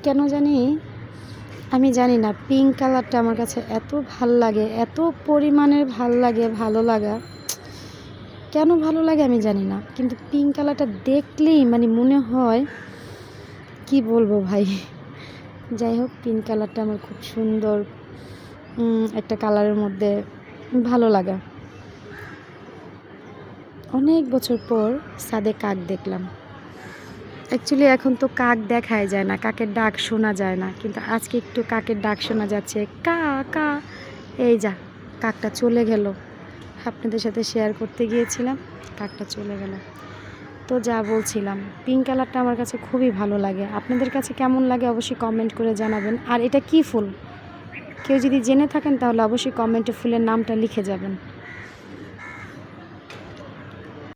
কেন জানি আমি জানি না, পিঙ্ক কালারটা আমার কাছে এত ভাল লাগে, এত পরিমাণের ভাল লাগে, ভালো লাগা কেন ভালো লাগে আমি জানি না, কিন্তু পিঙ্ক কালারটা দেখলেই মানে মনে হয় কি বলবো ভাই। যাই হোক, পিঙ্ক কালারটা আমার খুব সুন্দর একটা কালারের মধ্যে ভালো লাগা। অনেক বছর পর ছাদে কাক দেখলাম। অ্যাকচুয়ালি এখন তো কাক দেখাই যায় না, কাকের ডাক শোনা যায় না, কিন্তু আজকে একটু কাকের ডাক শোনা যাচ্ছে, কা কা। এই যা, কাকটা চলে গেল। আপনাদের সাথে শেয়ার করতে গিয়েছিলাম, কাকটা চলে গেল। তো যা বলছিলাম, পিঙ্ক কালারটা আমার কাছে খুবই ভালো লাগে। আপনাদের কাছে কেমন লাগে অবশ্যই কমেন্ট করে জানাবেন। আর এটা কি ফুল, কেউ যদি জেনে থাকেন তাহলে অবশ্যই কমেন্টে ফুলের নামটা লিখে যাবেন।